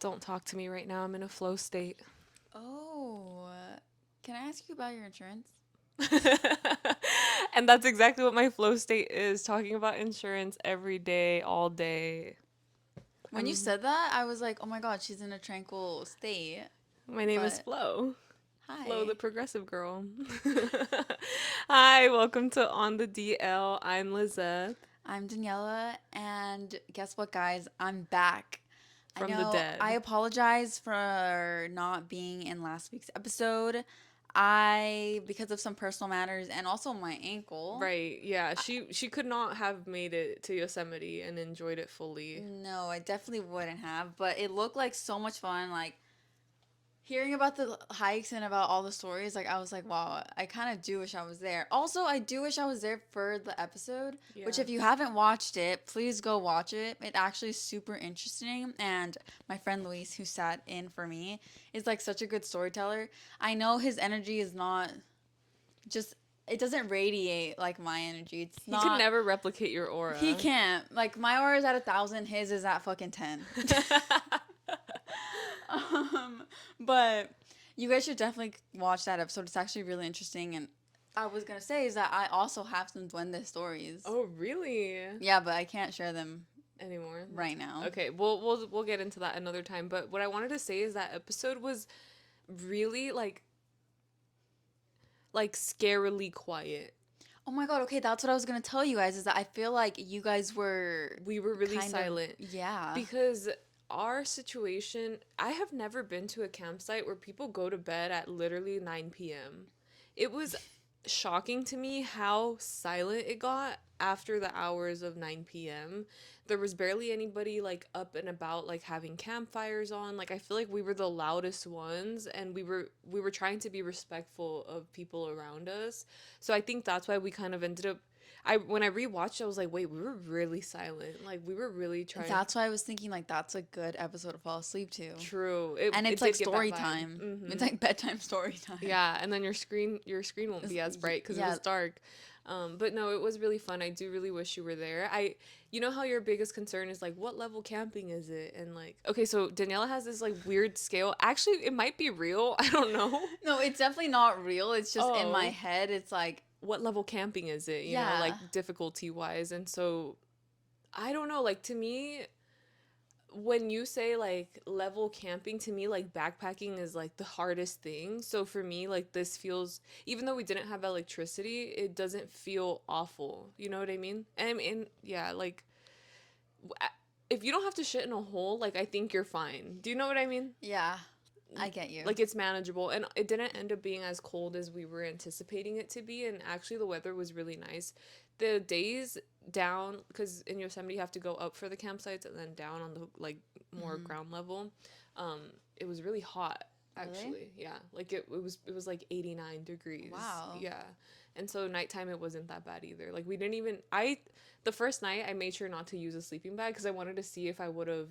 Don't talk to me right now. I'm in a flow state. Oh, can I ask you about your insurance? And that's exactly what my flow state is, talking about insurance every day, all day. When you I'm said that, I was like, oh my God, she's in a tranquil state. My name is But Flo. Flo the hi, progressive girl. Hi, welcome to On the DL. I'm Lizeth I'm Daniella, and guess what, guys? I'm back. I from the know I dead. apologize for not being in last week's episode. Because of some personal matters and also my ankle. Right. Yeah, she could not have made it to Yosemite and enjoyed it fully. No, I definitely wouldn't have, but it looked like so much fun. Like, hearing about the hikes and about all the stories, like I was like, wow, I kind of do wish I was there. Also, I do wish I was there for the episode, which Yeah. if you haven't watched it, please go watch it. It actually is super interesting, and my friend Luis, who sat in for me, is like such a good storyteller. I know his energy is not just it doesn't radiate like my energy. It's He could not never replicate your he aura. can't. Like my aura is at 1,000, his is at fucking 10. um, but you guys should definitely watch that episode. It's actually really interesting. And I was gonna say is that I also have some duende stories. Oh, really? Yeah, but I can't share them Anymore. right now. Okay, we'll get into that another time, but what I wanted to say is that episode was really like scarily quiet. Oh my god. Okay, that's what I was gonna tell you guys. Is that I feel like you guys were We were really kind of silent yeah. because our situation, I have never been to a campsite where people go to bed at literally 9 p.m. It was shocking to me how silent it got after the hours of 9 p.m. There was barely anybody like up and about like having campfires on. Like I feel like we were the loudest ones and we were trying to be respectful of people around us. So I think that's why we kind of ended up when I rewatched, I was like, wait, we were really silent. Like we were really trying. That's why I was thinking like that's a good episode to fall asleep to. True. It And it it's like did get that story vibe. time. It's Mm-hmm. like bedtime story time. Yeah, and then your screen won't be as bright because it Yeah. was dark. But no, it was really fun. I do really wish you were there. You know how your biggest concern is like, what level camping is it? And like, okay, so Daniela has this like weird scale. Actually, it might be real. I don't know. No, it's definitely not real. It's just in my Oh, head. It's like, what level camping is it? You know, yeah. like difficulty wise. And so I don't know. Like to me, when you say like level camping, to me like backpacking is like the hardest thing. So for me like this feels, even though we didn't have electricity, it doesn't feel awful, you know what I mean? And I mean, yeah, like if you don't have to shit in a hole, like I think you're fine. Do you know what I mean? Yeah, I get you. Like it's manageable, and it didn't end up being as cold as we were anticipating it to be, and actually the weather was really nice. The days down, because in Yosemite you have to go up for the campsites and then down on the like more Hmm. ground level. um it was really hot, Really? actually. Yeah, like it was like 89 degrees. Wow. Yeah. And so nighttime it wasn't that bad either. Like we didn't even I the first night I made sure not to use a sleeping bag because I wanted to see if I would have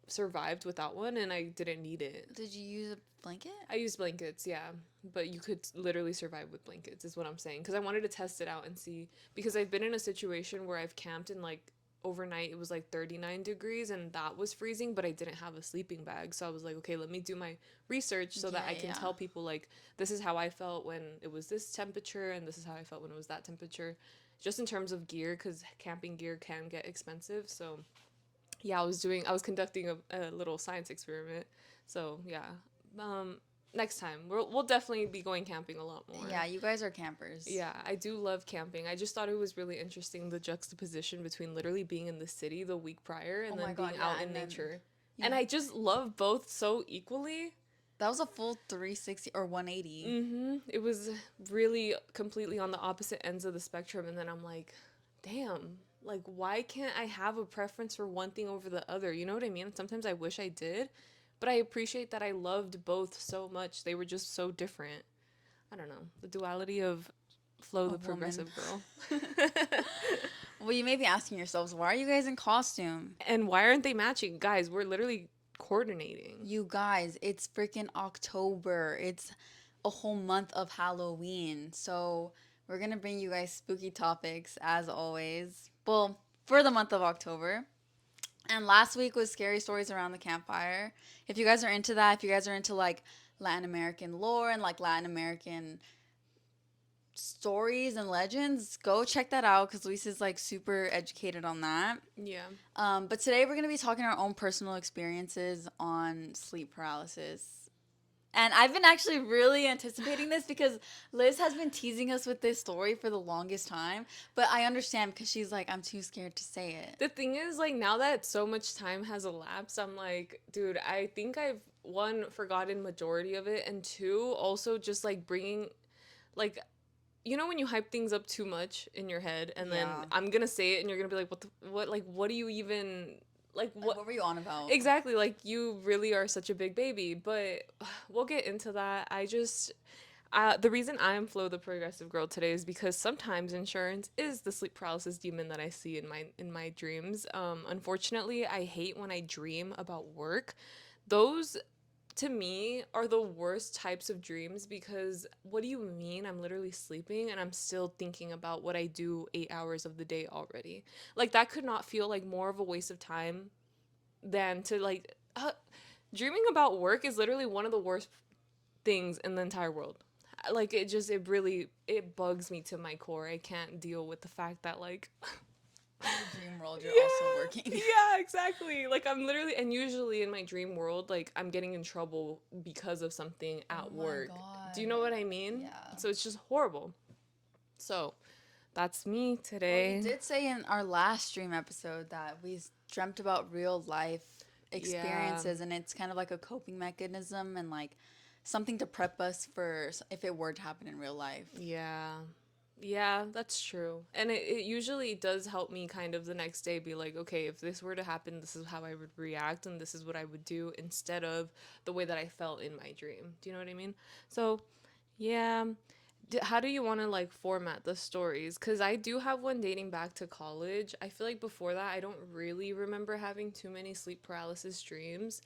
survived without one, and I didn't need it. Did you use a blanket? I used blankets, yeah, but you could literally survive with blankets, is what I'm saying. Because I wanted to test it out and see. Because I've been in a situation where I've camped and like overnight it was like 39 degrees and that was freezing, but I didn't have a sleeping bag. So I was like, okay, let me do my research so that Yeah, I can yeah. tell people like this is how I felt when it was this temperature and this is how I felt when it was that temperature. Just in terms of gear, because camping gear can get expensive. So yeah, I was conducting a little science experiment. So yeah, um, next time we'll definitely be going camping a lot more. Yeah, you guys are campers. Yeah, I do love camping. I just thought it was really interesting the juxtaposition between literally being in the city the week prior Oh and my then god, being yeah, out in and then nature. you And I just love both so equally. that was a full 360 or 180. It was really completely on the opposite ends of the spectrum, and then I'm like, damn, like why can't I have a preference for one thing over the other? You know what I mean? Sometimes I wish I did, but I appreciate that I loved both so much. They were just so different. I don't know. The duality of Flo A the woman. progressive girl. Well, you may be asking yourselves, why are you guys in costume? And why aren't they matching? Guys, we're literally coordinating. You guys, it's freaking October. It's a whole month of Halloween. So, we're going to bring you guys spooky topics as always. Well, for the month of October. And last week was scary stories around the campfire. If you guys are into that, if you guys are into like Latin American lore and like Latin American stories and legends, go check that out because Lisa's like super educated on that. Yeah. But today we're gonna be talking our own personal experiences on sleep paralysis. And I've been actually really anticipating this because Liz has been teasing us with this story for the longest time. But I understand because she's like, I'm too scared to say it. The thing is, like, now that so much time has elapsed, I'm like, dude, I think I've, one, forgotten majority of it, and two, also just like bringing, like, you know when you hype things up too much in your head, and then Yeah. I'm gonna say it, and you're gonna be like, what, like, what do you even, like, Like, what? what were you on about? Exactly, like, you really are such a big baby, but we'll get into that. The reason I'm Flo the progressive girl today is because sometimes insurance is the sleep paralysis demon that I see in my dreams. Unfortunately, I hate when I dream about work. Those to me are the worst types of dreams because what do you mean I'm literally sleeping and I'm still thinking about what I do 8 hours of the day already? Like that could not feel like more of a waste of time than to like dreaming about work is literally one of the worst things in the entire world. Like it really it bugs me to my core. I can't deal with the fact that like In your dream world, you're also yeah, working. yeah, exactly. Like I'm literally and usually in my dream world like I'm getting in trouble because of something Oh at my work. Do you god. know what I mean? Yeah. So it's just horrible. So, that's me Well, you today. did say in our last stream episode that we dreamt about real life Yeah. experiences, and it's kind of like a coping mechanism and like something to prep us for if it were to happen in real life. Yeah. Yeah, that's true. And it usually does help me kind of the next day be like, okay, if this were to happen, this is how I would react and this is what I would do instead of the way that I felt in my dream. Do you know what I mean? So, yeah. How do you want to like format the stories? Because I do have one dating back to college. I feel like before that, I don't really remember having too many sleep paralysis dreams.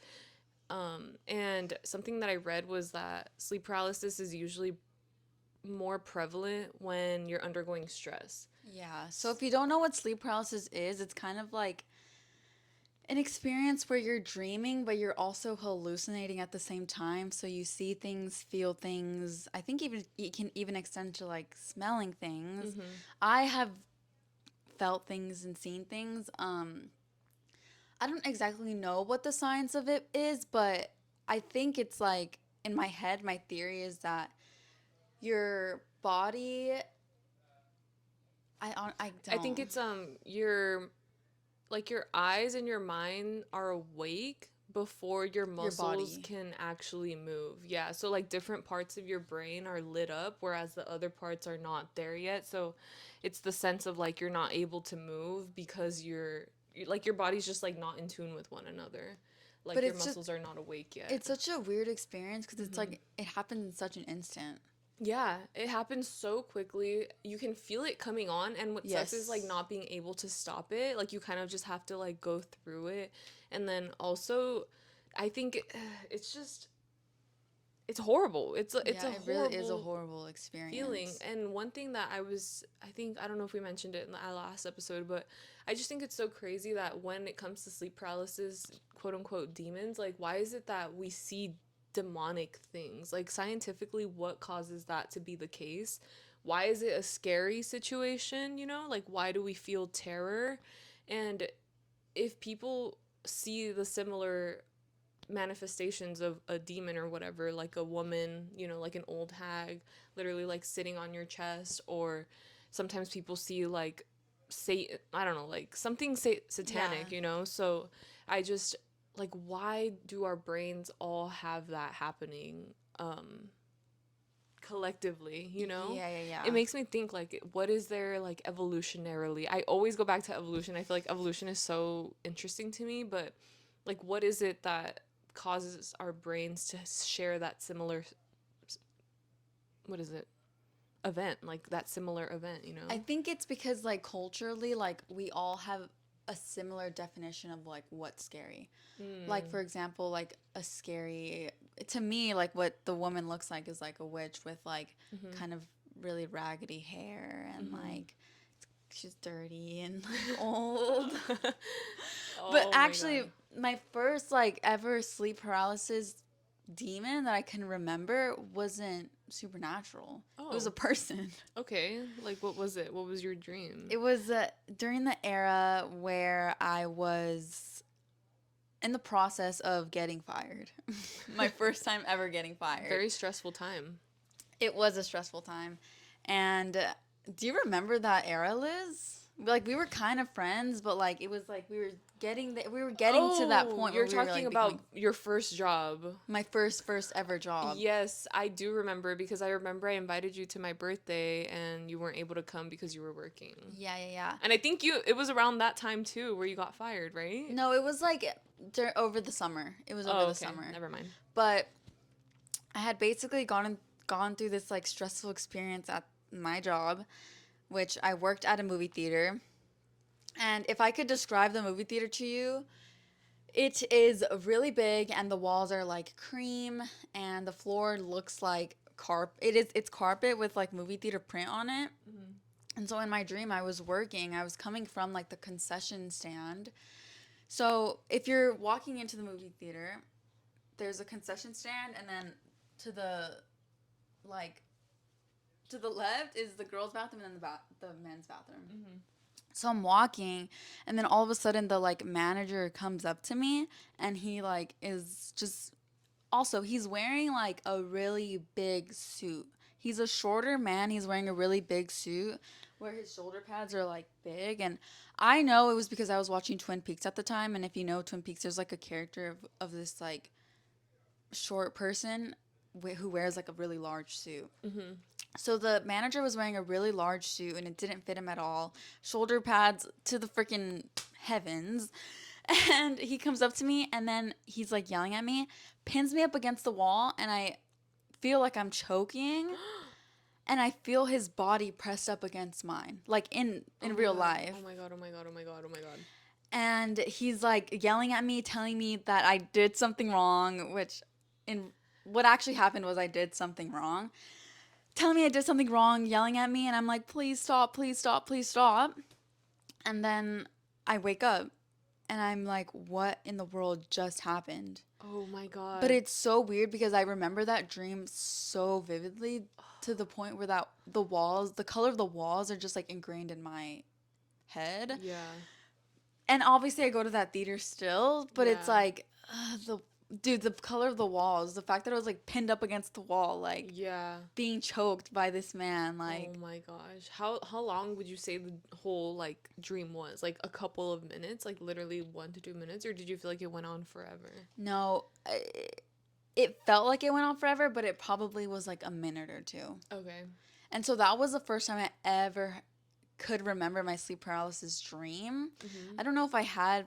And something that I read was that sleep paralysis is usually more prevalent when you're undergoing stress. Yeah. So if you don't know what sleep paralysis is, it's kind of like an experience where you're dreaming, but you're also hallucinating at the same time. So you see things, feel things. I think even it can even extend to like smelling things. Mm-hmm. I have felt things and seen things. I don't exactly know what the science of it is, but I think it's like in my head, my theory is that your body. I I think don't. it's your like your eyes and your mind are awake before your Your muscles body. can actually move. Yeah, so like different parts of your brain are lit up whereas the other parts are not there yet. So it's the sense of like you're not able to move because like your body's just like not in tune with one another. But Like your it's just muscles are not awake yet. it's such a weird experience because it's Mm-hmm. like it happens in such an instant. Yeah, it happens so quickly. You can feel it coming on, and what sucks is like Yes. not being able to stop it. Like you kind of just have to like go through it. And then also I think it's just it's horrible. It's Yeah, a it really is a horrible horrible feeling. experience. And one thing that I think I don't know if we mentioned it in the last episode, but I just think it's so crazy that when it comes to sleep paralysis, quote unquote demons, like why is it that we see demonic things? Like scientifically, what causes that to be the case? Why is it a scary situation, you know? Like why do we feel terror? And if people see the similar manifestations of a demon or whatever, like a woman, you know, like an old hag, literally like sitting on your chest, or sometimes people see like Satan, I don't know, like something Yeah. satanic, you know? So I just like, why do our brains all have that happening? Collectively, you know, Yeah, yeah, it yeah. makes me think like what is there like evolutionarily. I always go back to evolution. I feel like evolution is so interesting to me, but like what is it that causes our brains to share that similar, what is it, event, like that similar event, you I know? think it's because like culturally, like we all have a similar definition of like what's scary. Like Mm. for example, like a scary to me, like what the woman looks like is like a witch with like Mm-hmm. kind of really raggedy hair and Mm-hmm. like she's dirty and like old. But Oh my actually, god. my first like ever sleep paralysis demon that I can remember wasn't supernatural. It was a Oh, person. okay. Like, what was it? What was your dream? It was during the era where I was in the process of getting fired. My first time ever getting fired. Very stressful time. It was a stressful time. And do you remember that era, Liz? Like we were kind of friends, but like it was like we were getting to that Oh, point where you're we were talking like becoming about your first job. my first ever job. Yes, I do remember because I remember I invited you to my birthday and you weren't able to come because you were working. Yeah, yeah, yeah. And I think it was around that time too where you got fired, right? No, it was like over the summer. It was over Oh, the okay. summer. Never mind. But I had basically gone through this like stressful experience at my job, which I worked at a movie theater. And if I could describe the movie theater to you, it is really big and the walls are like cream and the floor looks like it's carpet with like movie theater print on it. Mhm. And so in my dream I was coming from like the concession stand. So if you're walking into the movie theater, there's a concession stand and then to the like to the left is the girls' bathroom and then the men's bathroom. Mhm. So I'm walking, and then all of a sudden the like manager comes up to me, and he like is just also he's wearing like a really big suit. He's a shorter man. He's wearing a really big suit where his shoulder pads are like big, and I know it was because I was watching Twin Peaks at the time, and if you know Twin Peaks, there's like a character of this like short person who wears like a really large suit. Mhm. So the manager was wearing a really large suit and it didn't fit him at all. Shoulder pads to the freaking heavens. And he comes up to me and then he's like yelling at me, pins me up against the wall, and I feel like I'm choking and I feel his body pressed up against mine, like Oh in my real god. life. Oh my god. Oh my god. Oh my god. Oh my god. And he's like yelling at me, telling me that I did something wrong, which in what actually happened was I did something wrong, telling me I did something wrong, yelling at me, and I'm like, please stop, please stop, please stop. And then I wake up and I'm like, what in the world just happened? Oh my But god. it's so weird because I remember that dream so vividly to the point where that the color of the walls are just like ingrained in my head. Yeah. And obviously I go to that theater still, but it's Yeah. like the color of the walls, the fact that I was like pinned up against the wall, like Yeah. being choked by this man, Oh like my gosh. How long would you say the whole like dream was? Like a couple of minutes, like literally 1 to 2 minutes, or did you feel like it went on forever? no, it felt like it went on forever, but it probably was like a minute or two. Okay. And so that was the first time I ever could remember my sleep paralysis dream. Mhm. I don't know if I had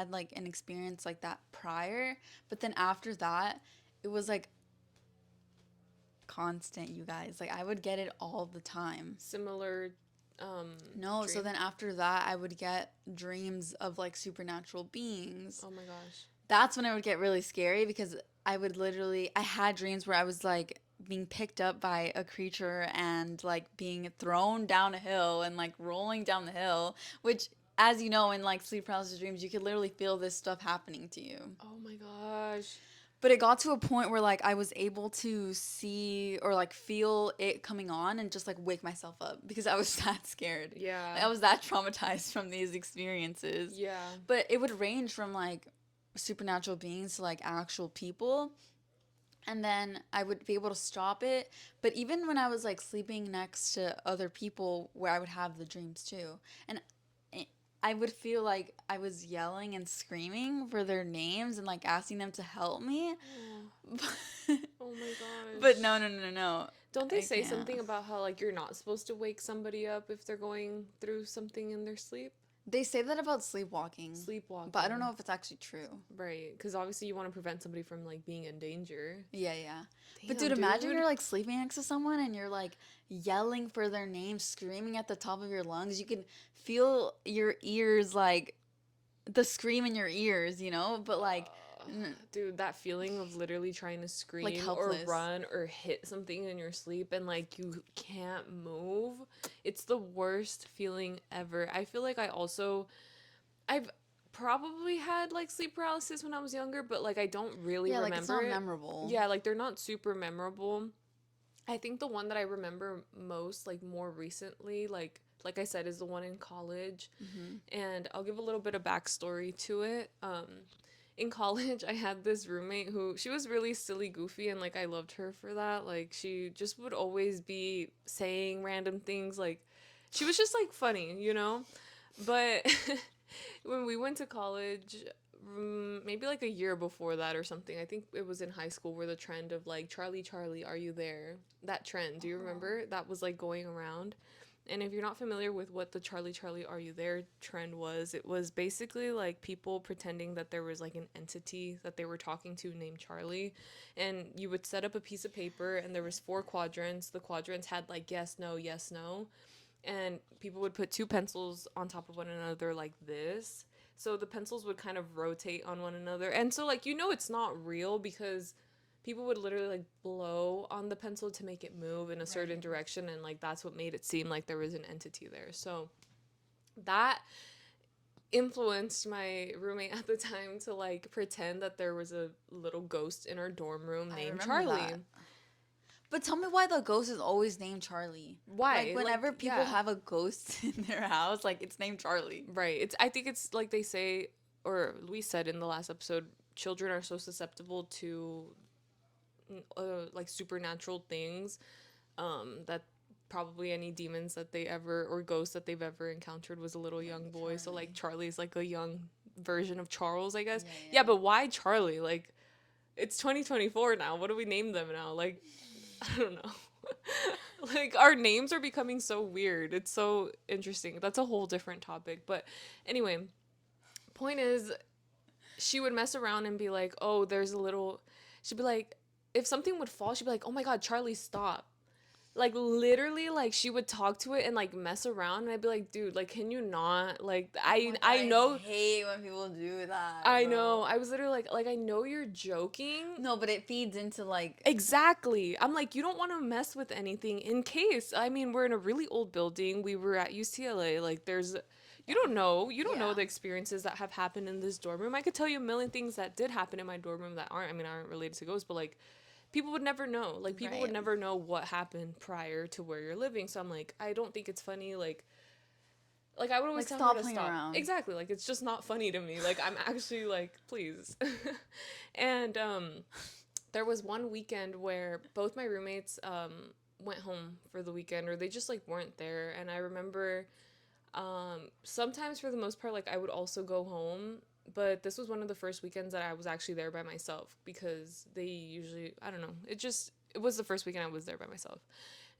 like an experience like that prior, but then after that, it was like constant, you guys. Like I would get it all the time. Similar No, so dream. then after that, I would get dreams of like supernatural beings. Oh my gosh. That's when it would get really scary because I had dreams where I was like being picked up by a creature and like being thrown down a hill and like rolling down the hill, which, as you know, in like sleep paralysis dreams, you could literally feel this stuff happening to you. Oh my gosh. But it got to a point where like I was able to see or like feel it coming on and just like wake myself up because I was that scared. Yeah. Like, I was that traumatized from these experiences. Yeah. But it would range from like supernatural beings to like actual people. And then I would be able to stop it. But even when I was like sleeping next to other people where I would have the dreams too. And I would feel like I was yelling and screaming for their names and like asking them to help me. Oh, But, oh my but gosh. no, no, no, no. Don't they I say can't. something about how like you're not supposed to wake somebody up if they're going through something in their sleep? They say that about sleepwalking, Sleepwalking. but I don't know if it's actually true. Right, because obviously you want to prevent somebody from like being in danger. Yeah, yeah. But Damn, dude, imagine dude. you're like sleeping next to someone and you're like yelling for their name, screaming at the top of your lungs. You can feel your ears like the scream in your ears, you know? But Uh, dude, that feeling of literally trying to like scream or helpless. run or hit something in your sleep and like you can't move. It's the worst feeling ever. I feel like I've probably had like sleep paralysis when I was younger, but like I don't really Yeah, like it's remember not it. memorable. Yeah, like they're not super memorable. I think the one that I remember most, like more recently, like I said, is the one in college. Mm-hmm. And I'll give a little bit of backstory to it. In college, I had this roommate who she was really silly, goofy, and like I loved her for that. Like she just would always be saying random things. Like she was just like funny, you know. But when we went to college, maybe like a year before that or something, I think it was in high school where the trend of like Charlie, Charlie, are you there? That trend, do you remember? That was like going around. And if you're not familiar with what the Charlie, Charlie, are you there trend was, it was basically like people pretending that there was like an entity that they were talking to named Charlie. And you would set up a piece of paper and there was four quadrants. The quadrants had like yes, no, yes, no, and people would put two pencils on top of one another like this. So the pencils would kind of rotate on one another. And so like it's not real because people would literally like blow on the pencil to make it move in a certain Right. direction, and like that's what made it seem like there was an entity there. So that influenced my roommate at the time to like pretend that there was a little ghost in our dorm room I named remember Charlie. that. But tell me why the ghost is always named Charlie. Like Why? whenever Like people yeah. have a ghost in their house, like it's named Charlie. Right. I think it's like they say, or we said in the last episode, children are so susceptible to like supernatural things, that probably any demons that they ever or ghosts that they've ever encountered was a little Like young boy. So like Charlie. Charlie's like a young version of Charles, I guess. Yeah, Yeah, yeah. but why Charlie? Like it's 2024 now. What do we name them now? Like I don't know. Like our names are becoming so weird. It's so interesting. That's a whole different topic. But anyway, point is she would mess around and be like, "Oh, there's a little." She'd be like, if something would fall, she'd be like, "Oh my god, Charlie, stop!" Like literally, like she would talk to it and like mess around, and I'd be like, "Dude, like, can you not?" Like, Oh my god, I I know, hate when people do that, I bro. know. I was literally like, I know you're joking. No, but it feeds into like Exactly. I'm like, you don't want to mess with anything in case. I mean, we're in a really old building. We were at UCLA. Like, you yeah. don't know. You don't know Yeah. the experiences that have happened in this dorm room. I could tell you a million things that did happen in my dorm room that aren't related to ghosts, but like, people would never know. Like, people would Right. never know what happened prior to where you're living. So I'm like, I don't think it's funny. Like I would always Like tell her stop to playing stop. around. Exactly. Like it's just not funny to me. Like I'm actually like, please. And there was one weekend where both my roommates went home for the weekend, or they just like weren't there, and I remember sometimes for the most part like I would also go home, but this was one of the first weekends that I was actually there by myself because they usually, I don't know, it was the first weekend I was there by myself.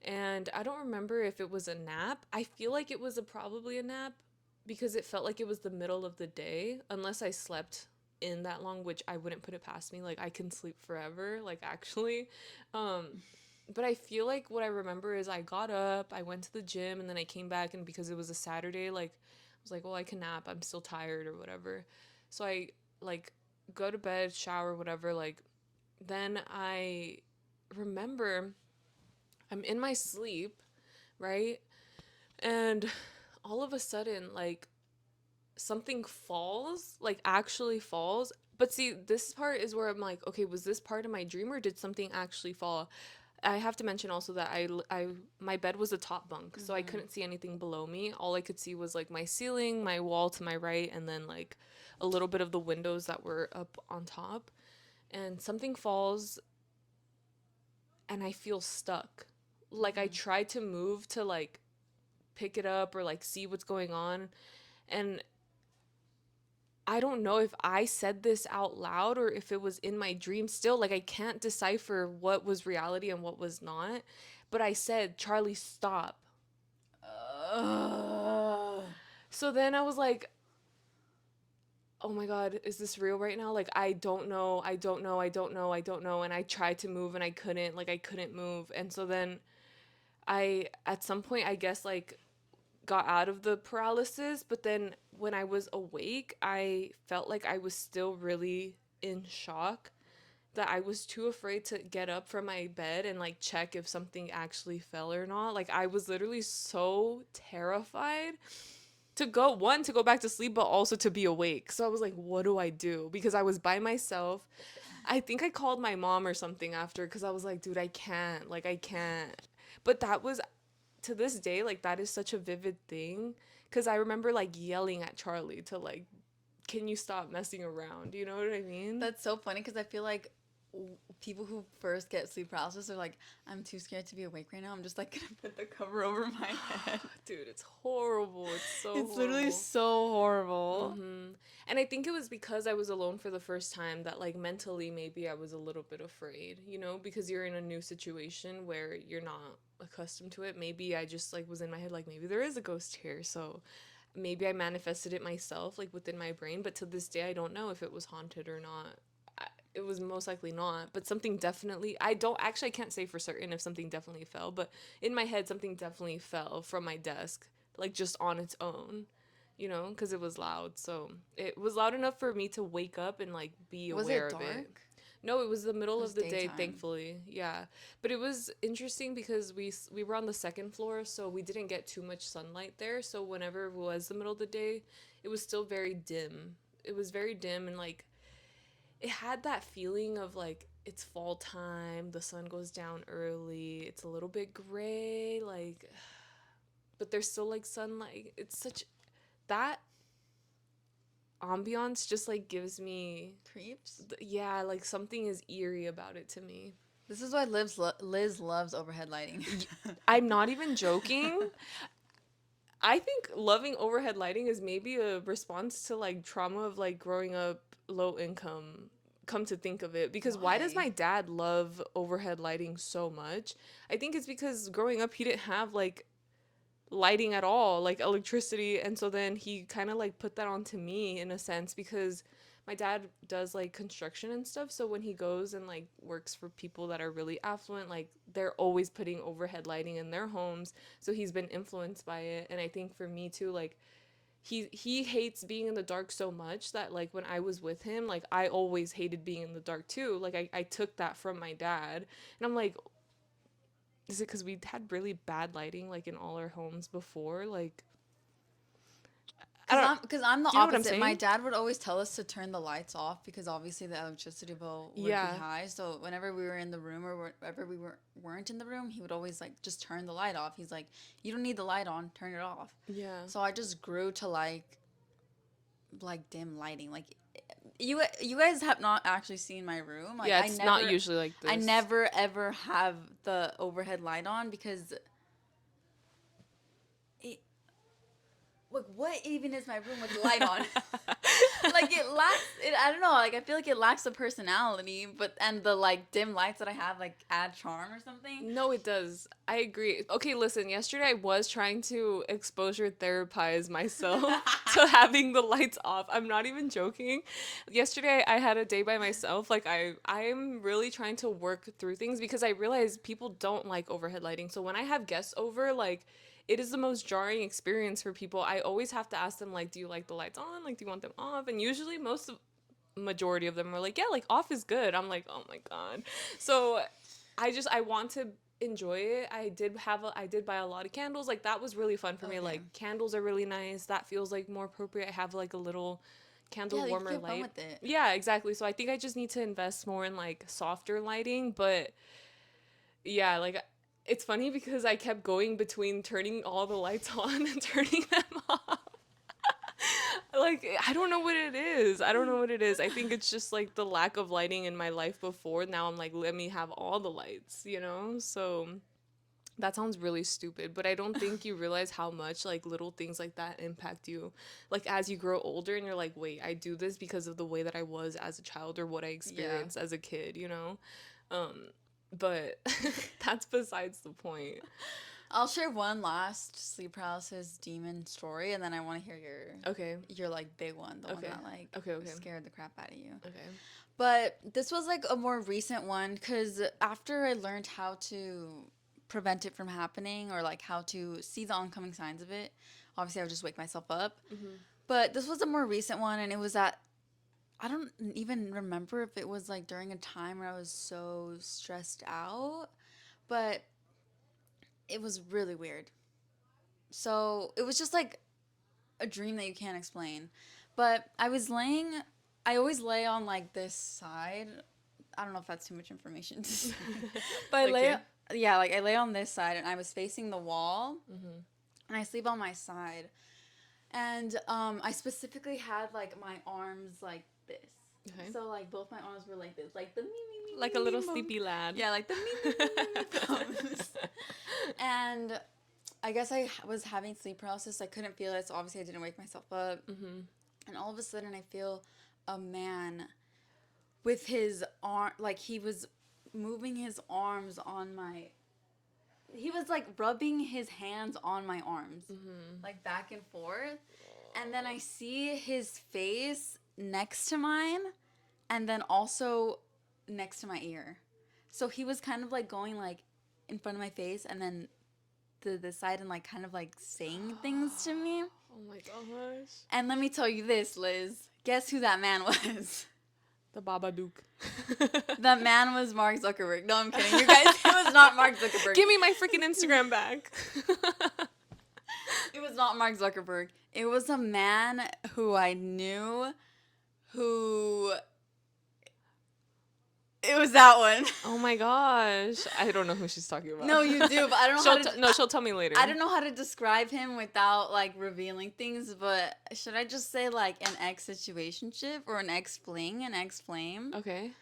And I don't remember if it was a nap. I feel like it was probably a nap because it felt like it was the middle of the day, unless I slept in that long, which I wouldn't put it past me. Like I can sleep forever, like actually. Um, but I feel like what I remember is I got up, I went to the gym, and then I came back, and because it was a Saturday, like I was like, well, I can nap. I'm still tired or whatever. So I like go to bed, shower, whatever. Like then I remember I'm in my sleep, right? And all of a sudden, like something falls, like actually falls. But see, this part is where I'm like, okay, was this part of my dream or did something actually fall? I have to mention also that my bed was a top bunk, so I Mm-hmm. couldn't see anything below me. All I could see was like my ceiling, my wall to my right, and then like a little bit of the windows that were up on top. And something falls and I feel stuck. Like I Mm-hmm. try to move to like pick it up or like see what's going on, and I don't know if I said this out loud or if it was in my dream still. Like, I can't decipher what was reality and what was not. But I said, Charlie, stop. Uh, So then I was like, oh my God, is this real right now? Like, I don't know. I don't know. I don't know. I don't know. And I tried to move and I couldn't. Like, I couldn't move. And so then at some point, I guess, like, got out of the paralysis. But then when I was awake, I felt like I was still really in shock, that I was too afraid to get up from my bed and like check if something actually fell or not. Like I was literally so terrified to go back to sleep, but also to be awake. So I was like, what do I do? Because I was by myself. I think I called my mom or something after because I was like, dude, I can't. Like, I can't. But that was, to this day, like, that is such a vivid thing. Because I remember, like, yelling at Charlie to, like, can you stop messing around? You know what I mean? That's so funny because I feel like people who first get sleep paralysis are like, I'm too scared to be awake right now. I'm just like gonna put the cover over my head. Dude, it's horrible. It's so It's literally horrible. so horrible. And I think it was because I was alone for the first time that, like, mentally, maybe I was a little bit afraid, you know, because you're in a new situation where you're not accustomed to it. Maybe I just, like, was in my head, like, maybe there is a ghost here. So maybe I manifested it myself, like, within my brain. But to this day, I don't know if it was haunted or not. It was most likely not, but something definitely, I can't say for certain if something definitely fell, but in my head, something definitely fell from my desk, like, just on its own, you know, because it was loud. So it was loud enough for me to wake up and, like, be Was aware it of it. dark? No, it was the It middle was of the day, daytime. thankfully. Yeah. But it was interesting because we were on the second floor, so we didn't get too much sunlight there. So whenever it was the middle of the day, it was still very dim. It was very dim, and, like, it had that feeling of, like, it's fall time, the sun goes down early, it's a little bit gray, like, but there's still, like, sunlight. It's such, that ambiance just, like, gives me, Creeps? yeah, like, something is eerie about it to me. This is why Liz loves overhead lighting. I'm not even joking. I think loving overhead lighting is maybe a response to, like, trauma of, like, growing up low income, come to think of it, because why does Why? my dad love overhead lighting so much? I think it's because growing up he didn't have, like, lighting at all, like electricity, and so then he kind of, like, put that onto me in a sense, because my dad does, like, construction and stuff, so when he goes and, like, works for people that are really affluent, like, they're always putting overhead lighting in their homes, so he's been influenced by it. And I think for me too, like, he hates being in the dark so much that, like, when I was with him, like, I always hated being in the dark too. Like, I took that from my dad, and I'm like, is it because we had really bad lighting, like, in all our homes before? Like, I don't, Because I'm the do you know what I'm opposite. My saying? dad would always tell us to turn the lights off because obviously the electricity bill would be Yeah. high. So whenever we were in the room or whenever weren't in the room, he would always like just turn the light off. He's like, "You don't need the light on, turn it off." Yeah. So I just grew to like dim lighting. Like you guys have not actually seen my room. Like Yeah, it's not usually like I this. never ever have the overhead light on because it, like what even is my room with the light on? Like it lacks it, I don't know, like I feel like it lacks the personality, but and the like dim lights that I have like add charm or something. No, it does. I agree. Okay, listen, yesterday I was trying to exposure therapize myself to having the lights off. I'm not even joking. Yesterday I had a day by myself. Like, I'm really trying to work through things because I realize people don't like overhead lighting. So when I have guests over, like, it is the most jarring experience for people. I always have to ask them, like, do you like the lights on? Like, do you want them off? And usually most of majority of them are like, yeah, like, off is good. I'm like, oh my god. So I want to enjoy it. I did buy a lot of candles. Like, that was really fun for me. Okay. Like, candles are really nice. That feels like more appropriate. I have, like, a little candle Yeah, you can warmer have fun light. with it. Yeah, exactly. So I think I just need to invest more in, like, softer lighting, but yeah, like, it's funny because I kept going between turning all the lights on and turning them off. Like, I don't know what it is. I don't know what it is. I think it's just, like, the lack of lighting in my life before. Now I'm like, let me have all the lights, you know? So that sounds really stupid, but I don't think you realize how much, like, little things like that impact you. Like, as you grow older and you're like, wait, I do this because of the way that I was as a child or what I Yeah. experienced as a kid, you know? But that's besides the point. I'll share one last sleep paralysis demon story and then I want to hear Okay. your like big one, the one Okay. that like Okay, okay. scared the crap out of you. Okay. But this was like a more recent one cuz after I learned how to prevent it from happening or like how to see the oncoming signs of it, obviously I would just wake myself up. But this was a more recent one and it was at I don't even remember if it was like during a time where I was so stressed out, but it was really weird. So it was just like a dream that you can't explain. But I always lay on like this side. I don't know if that's too much information to say. But Okay. yeah, like I lay on this side and I was facing the wall Mm-hmm. and I sleep on my side. And I specifically had like my arms like this. Okay. So like both my arms were like this, like the me me me Like a me little me pose. sleepy lad. Yeah, like the me me me me me pose. And I guess I was having sleep paralysis. I couldn't feel it, so obviously I didn't wake myself up. Mm-hmm. And all of a sudden, I feel a man with his arm, like he was moving his arms on my. He was like rubbing his hands on my arms, Mm-hmm. like back and forth. And then I see his face next to mine, and then also next to my ear. So he was kind of like going like in front of my face, and then to the side and like kind of like saying things to me. Oh my gosh. And let me tell you this, Liz. Guess who that man was? The Babadook. That man was Mark Zuckerberg. No, I'm kidding. You guys, it was not Mark Zuckerberg. Give me my freaking Instagram back. It was not Mark Zuckerberg. It was a man who I knew who. It was that one. Oh my gosh. I don't know who she's talking about. No, you do, but I don't know how to. No, she'll tell me later. I don't know how to describe him without like revealing things, but should I just say like an ex situationship or an ex fling, an ex flame? Okay.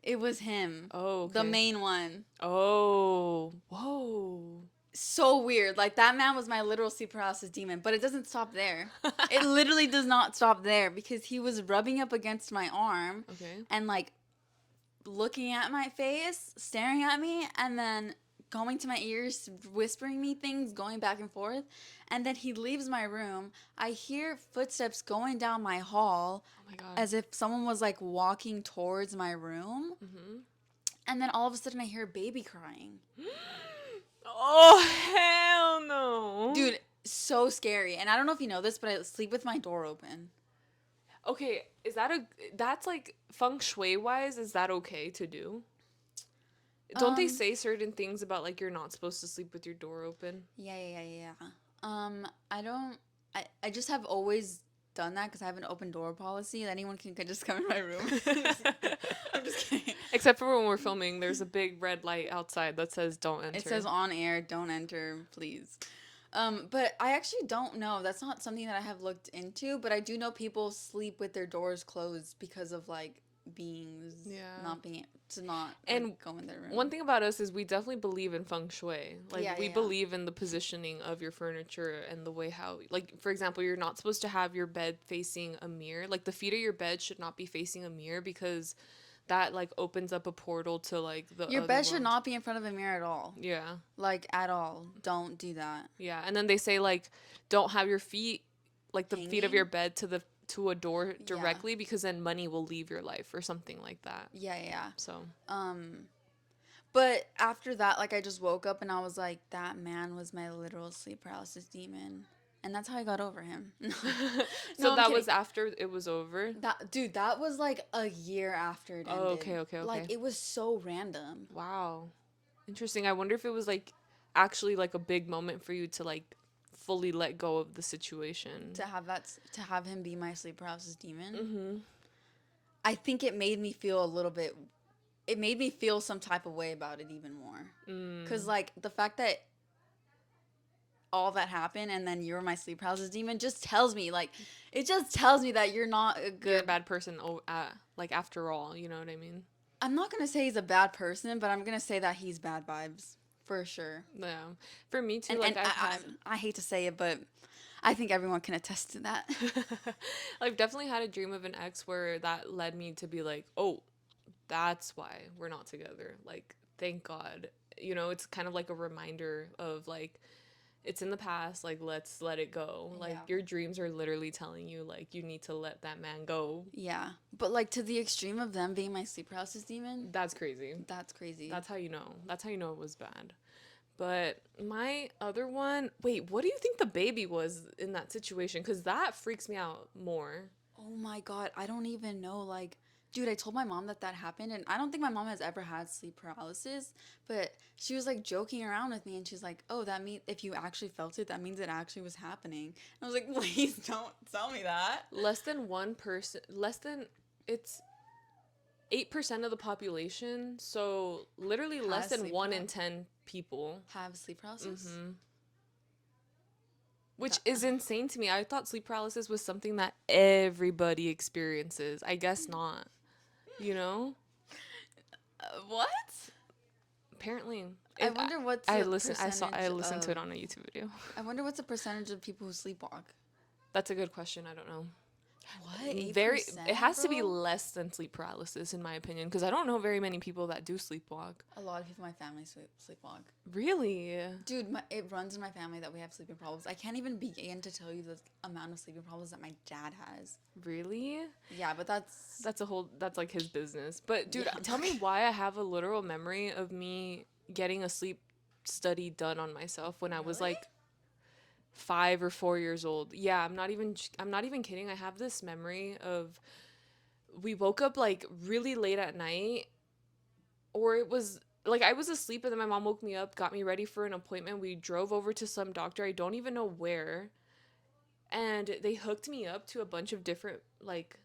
It was him. Oh, okay. The main one. Oh. Whoa. So weird. Like that man was my literal sleep paralysis demon, but it doesn't stop there. It literally does not stop there because he was rubbing up against my arm Okay. and like looking at my face, staring at me, and then going to my ears, whispering me things, going back and forth. And then he leaves my room. I hear footsteps going down my hall Oh my god. as if someone was like walking towards my room. Mm-hmm. And then all of a sudden I hear a baby crying. Oh hell no. Dude, so scary. And I don't know if you know this, but I sleep with my door open. Okay, that's like feng shui wise, is that okay to do? Don't they say certain things about like you're not supposed to sleep with your door open? Yeah. I don't. I just have always done that because I have an open door policy. Anyone can just come in my room. I'm just kidding. Except for when we're filming, there's a big red light outside that says don't enter. It says on air, don't enter, please. But I actually don't know. That's not something that I have looked into, but I do know people sleep with their doors closed because of like beings not being to not and like, go in their room. One thing about us is we definitely believe in feng shui. Like we Yeah. believe in the positioning of your furniture and the way how, like for example, you're not supposed to have your bed facing a mirror. Like the feet of your bed should not be facing a mirror because that like opens up a portal to like the Your other bed should world. not be in front of a mirror at all. Yeah. Like at all. Don't do that. Yeah, and then they say like don't have your feet like the feet of Hanging? your bed to a door directly because then money will leave your life or something like that. Yeah. So, But after that, like I just woke up and I was like, that man was my literal sleep paralysis demon. And that's how I got over him. so I'm that kidding. was after it was over. That was like a year after it ended. Oh, okay. Like it was so random. Wow. Interesting. I wonder if it was like actually like a big moment for you to like fully let go of the situation. To have him be my sleep paralysis demon. Mm-hmm. I think it made me feel a little bit. It made me feel some type of way about it even more. Because like the fact that all that happened and then you're my sleep paralysis demon just tells me that you're not a good. You're a bad person. Like after all, you know what I mean? I'm not gonna say he's a bad person, but I'm gonna say that he's bad vibes for sure. Yeah. For me too. And, like and I've had. I hate to say it, but I think everyone can attest to that. I've definitely had a dream of an ex where that led me to be like, oh, that's why we're not together. Like, thank God. You know, it's kind of like a reminder of like, it's in the past. Like, let's let it go. Like, Yeah. your dreams are literally telling you, like, you need to let that man go. Yeah, but like to the extreme of them being my sleep paralysis demon. That's crazy. That's crazy. That's how you know. That's how you know it was bad. But my other one, wait, what do you think the baby was in that situation? Because that freaks me out more. Oh my God, I don't even know. Like, Dude, I told my mom that that happened, and I don't think my mom has ever had sleep paralysis, but she was like joking around with me, and she's like, "Oh, that means if you actually felt it, that means it actually was happening." And I was like, "Please don't tell me that." Less than 1%, less than, it's 8% of the population, so literally less Has than sleep 1 in paral 10 people. have sleep paralysis? Mm-hmm. Which That is insane to me. I thought sleep paralysis was something that everybody experiences. I guess not. You know? what? Apparently. I It, wonder what's I the listen. I percentage listened to it of. on a YouTube video. I wonder what's the percentage of people who sleepwalk. That's a good question. I don't know. What? Eight Very. It percent, has to be bro? less than sleep paralysis, in my opinion, because I don't know very many people that do sleepwalk. A lot of people in my family sleepwalk. Really? Dude, it runs in my family that we have sleeping problems. I can't even begin to tell you the amount of sleeping problems that my dad has. Really? Yeah, but that's That's like his business. But dude, yeah. tell me why I have a literal memory of me getting a sleep study done on myself when I was Really? like 5 or 4 years old. Yeah, I'm not even kidding. I have this memory of we woke up like really late at night, or it was like I was asleep and then my mom woke me up, got me ready for an appointment. We drove over to some doctor. I don't even know where. And they hooked me up to a bunch of different like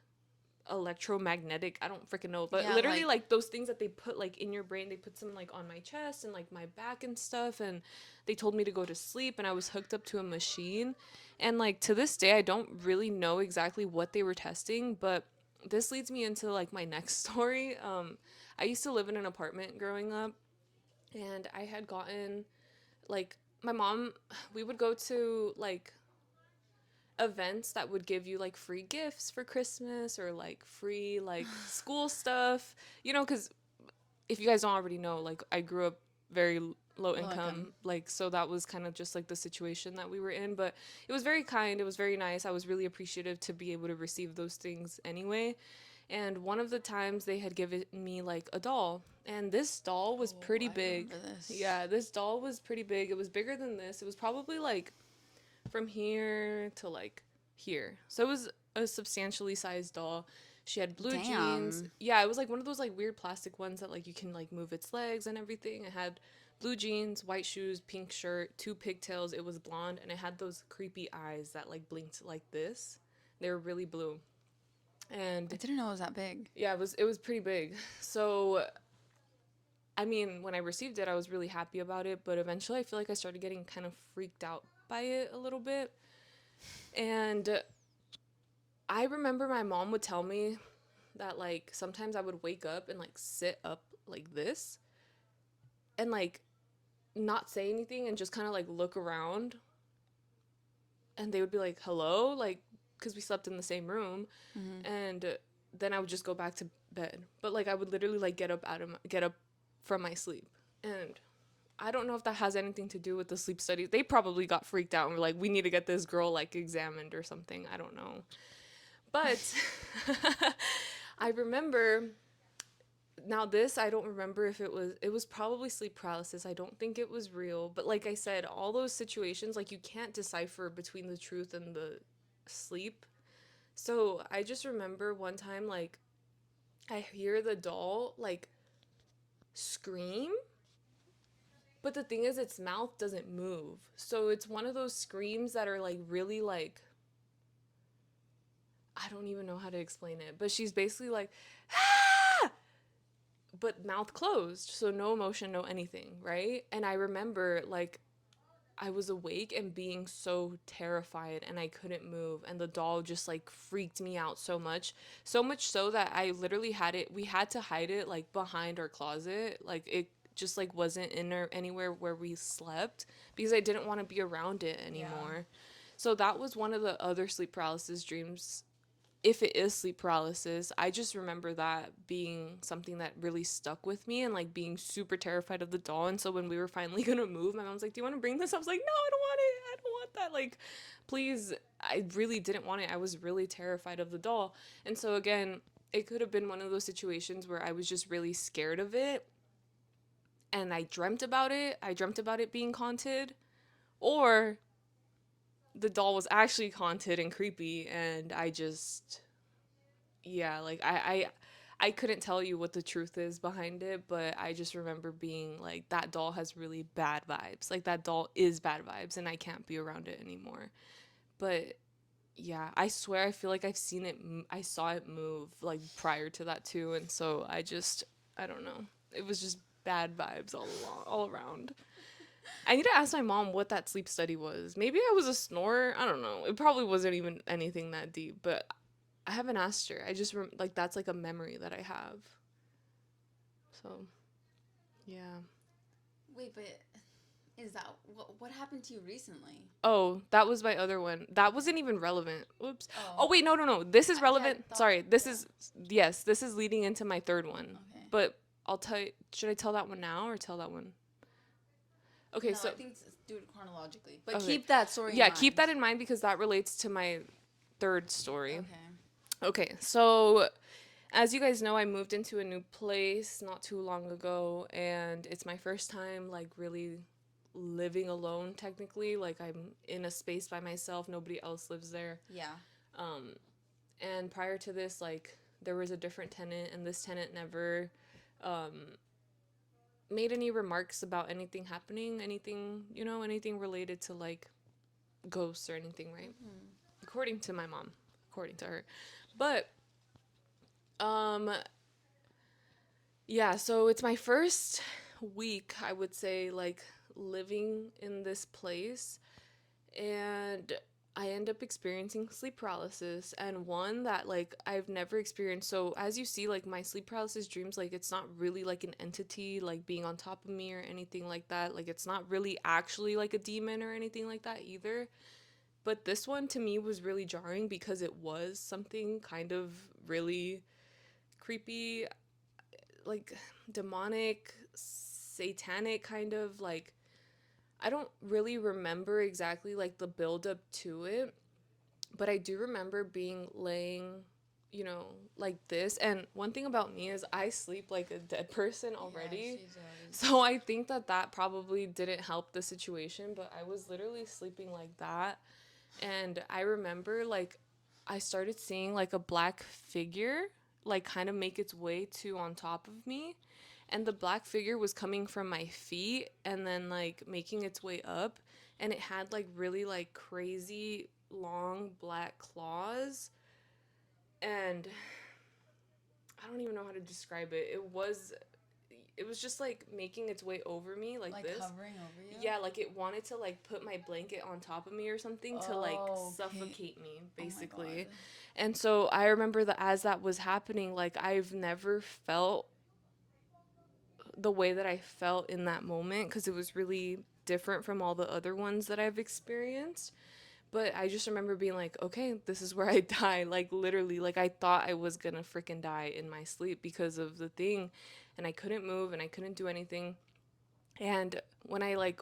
electromagnetic, I don't freaking know, but Yeah, literally like like those things that they put like in your brain. They put some like on my chest and like my back and stuff, and they told me to go to sleep, and I was hooked up to a machine. And like to this day I don't really know exactly what they were testing, but this leads me into like my next story. I used to live in an apartment growing up, and I had gotten like my mom, we would go to like events that would give you like free gifts for Christmas or like free like school stuff, because if you guys don't already know, like I grew up very low low income. income, like so that was kind of just like the situation that we were in, but it was very kind, it was very nice. I was really appreciative to be able to receive those things anyway. And one of the times they had given me like a doll, and this doll was Oh, pretty I big. remember this. Yeah, this doll was pretty big. It was bigger than this. It was probably like from here to like here. So it was a substantially sized doll. She had blue jeans. Damn. Yeah, it was like one of those like weird plastic ones that like you can like move its legs and everything. It had blue jeans, white shoes, pink shirt, two pigtails. It was blonde, and it had those creepy eyes that like blinked like this. They were really blue. I And didn't know it was that big. yeah, it was pretty big. So I mean, when I received it, I was really happy about it, but eventually I feel like I started getting kind of freaked out by it a little bit. And I remember my mom would tell me that like sometimes I would wake up and like sit up like this and like not say anything and just kind of like look around, and they would be like, "Hello?" like cuz we slept in the same room, Hmm. and then I would just go back to bed. But like I would literally like get up from my sleep. And I don't know if that has anything to do with the sleep studies. They probably got freaked out and were like, "We need to get this girl like examined or something." I don't know. But I remember now this, I don't remember if it was probably sleep paralysis. I don't think it was real, but like I said, all those situations like you can't decipher between the truth and the sleep. So I just remember one time like I hear the doll like scream, but the thing is its mouth doesn't move. So it's one of those screams that are like really like, I don't even know how to explain it, but she's basically like, ah! But mouth closed, so no emotion, no anything, right? And I remember like I was awake and being so terrified, and I couldn't move, and the doll just like freaked me out so much. So much so that I literally we had to hide it like behind our closet. Like it just like wasn't in or anywhere where we slept because I didn't want to be around it Yeah. anymore. So that was one of the other sleep paralysis dreams. If it is sleep paralysis, I just remember that being something that really stuck with me, and like being super terrified of the doll. And so when we were finally gonna move, my mom's like, "Do you want to bring this?" I was like, "No, I don't want it. I don't want that. Like, please." I really didn't want it. I was really terrified of the doll. And so again, it could have been one of those situations where I was just really scared of it, and I dreamt about it. I dreamt about it being haunted, or the doll was actually haunted and creepy, and I just, yeah, like I couldn't tell you what the truth is behind it, but I just remember being like, that doll has really bad vibes. Like, that doll is bad vibes, and I can't be around it anymore. But yeah, I swear I feel like I've seen it. I saw it move like prior to that too, and so I don't know. It was just bad vibes all around. I need to ask my mom what that sleep study was. Maybe I was a snorer. I don't know. It probably wasn't even anything that deep, but I haven't asked her. I just like that's like a memory that I have. So yeah. Wait, but is that what happened to you recently? Oh, that was my other one. That wasn't even relevant. Oops. Oh, Oh wait, no, no, no. This is yeah, I relevant. thought. Sorry. This Yeah. is yes. This is leading into my third one. Okay. But I'll tell you. Should I tell that one now or tell that one? Okay. No, So I think do it chronologically, but okay. keep that story in Yeah, mind. keep that in mind because that relates to my third story. Okay. Okay. So as you guys know, I moved into a new place not too long ago, and it's my first time like really living alone technically. Like I'm in a space by myself, nobody else lives there. Yeah. Um and prior to this, like there was a different tenant, and this tenant never um made any remarks about anything happening, anything, anything related to like ghosts or anything, right? According to my mom, according to her. But um yeah, so it's my first week, I would say, like living in this place, and I end up experiencing sleep paralysis, and one that like I've never experienced. So as you see, like my sleep paralysis dreams, like it's not really like an entity like being on top of me or anything like that. Like it's not really actually like a demon or anything like that either. But this one to me was really jarring because it was something kind of really creepy, like demonic, satanic kind of like. I don't really remember exactly like the build up to it, but I do remember being laying, like this. And one thing about me is I sleep like a dead person Yeah, already. she does. So I think that that probably didn't help the situation, but I was literally sleeping like that. And I remember like I started seeing like a black figure like kind of make its way to on top of me, and the black figure was coming from my feet and then like making its way up, and it had like really like crazy long black claws, and I don't even know how to describe it. It was just like making its way over me like Like this. hovering over you. Yeah, like it wanted to like put my blanket on top of me or something to like Oh, okay. suffocate me Oh my god. basically. And so I remember that as that was happening, like I've never felt the way that I felt in that moment because it was really different from all the other ones that I've experienced. But I just remember being like, okay, this is where I die. Like, literally, like, I thought I was gonna freaking die in my sleep because of the thing. And I couldn't move and I couldn't do anything. And when I, like,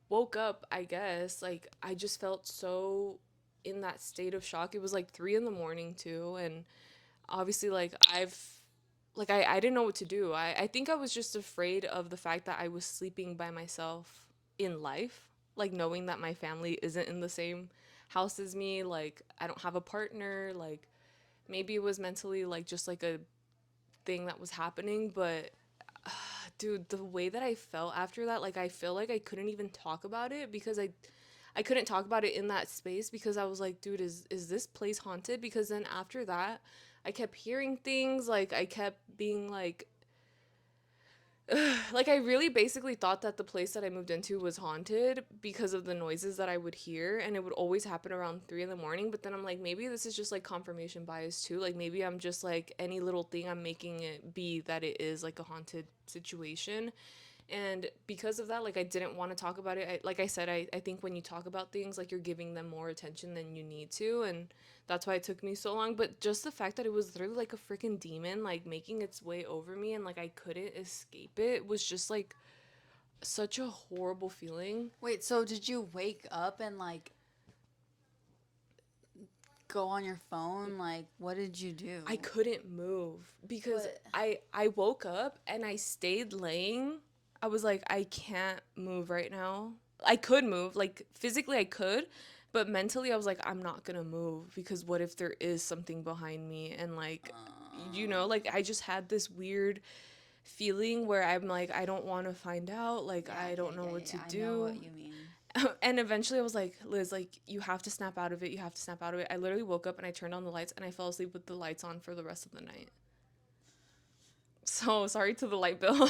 woke up, I guess, like, I just felt so in that state of shock. It was like 3 in the morning, too. And obviously, like, I didn't know what to do. I think I was just afraid of the fact that I was sleeping by myself in life, like knowing that my family isn't in the same house as me, like I don't have a partner, like maybe it was mentally like just like a thing that was happening, but dude, the way that I felt after that, like I feel like I couldn't even talk about it because I couldn't talk about it in that space because I was like, dude, is this place haunted? Because then after that, I kept hearing things, like I kept being like like I really basically thought that the place that I moved into was haunted because of the noises that I would hear, and it would always happen around 3 in the morning. But then I'm like, maybe this is just like confirmation bias too. Like maybe I'm just like any little thing I'm making it be that it is like a haunted situation. And because of that, like I didn't want to talk about it. Like I said, I think when you talk about things, like you're giving them more attention than you need to, and that's why it took me so long. But just the fact that it was literally like a freaking demon like making its way over me and like I couldn't escape it was just like such a horrible feeling. Wait, so did you wake up and like go on your phone? Like, what did you do? I couldn't move because But I woke up and I stayed laying. I was like, I can't move right now. I could move, like physically I could, but mentally I was like, I'm not gonna move because what if there is something behind me, and like you know, like I just had this weird feeling where I'm like, I don't want to find out, like Yeah, I okay, don't know yeah, what yeah, to yeah. I know do. what you mean. And eventually I was like, Liz, like you have to snap out of it, you have to snap out of it. I literally woke up and I turned on the lights and I fell asleep with the lights on for the rest of the night. So sorry to the light bill.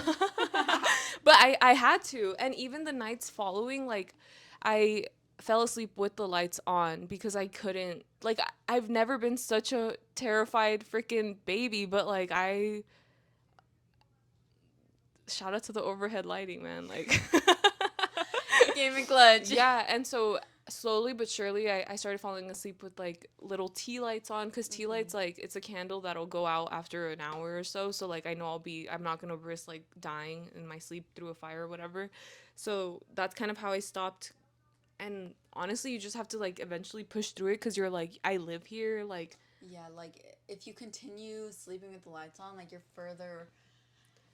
But I had to. And even the nights following, like I fell asleep with the lights on because I couldn't, like I've never been such a terrified freaking baby, but like I shout out to the overhead lighting, man. Like You came in clutch. yeah, and so slowly but surely I started falling asleep with like little tea lights on, because tea lights, like it's a candle that'll go out after an hour or so, so like I know I'm not gonna risk like dying in my sleep through a fire or whatever. So that's kind of how I stopped. And honestly, you just have to like eventually push through it, because you're like, I live here, like Yeah, like if you continue sleeping with the lights on, like you're further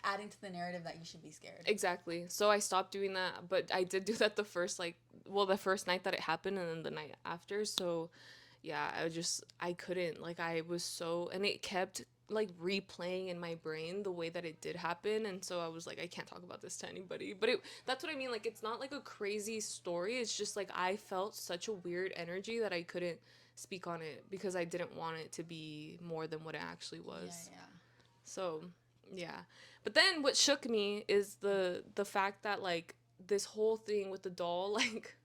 adding to the narrative that you should be scared. exactly. So I stopped doing that, but I did do that the first like, well, the first night that it happened and then the night after. So yeah, I couldn't, like I was so, and it kept like replaying in my brain the way that it did happen, and so I was like, I can't talk about this to anybody. But it, that's what I mean, like it's not like a crazy story, it's just like I felt such a weird energy that I couldn't speak on it because I didn't want it to be more than what it actually Yeah, was. yeah. So, yeah. But then what shook me is the fact that like this whole thing with the doll, like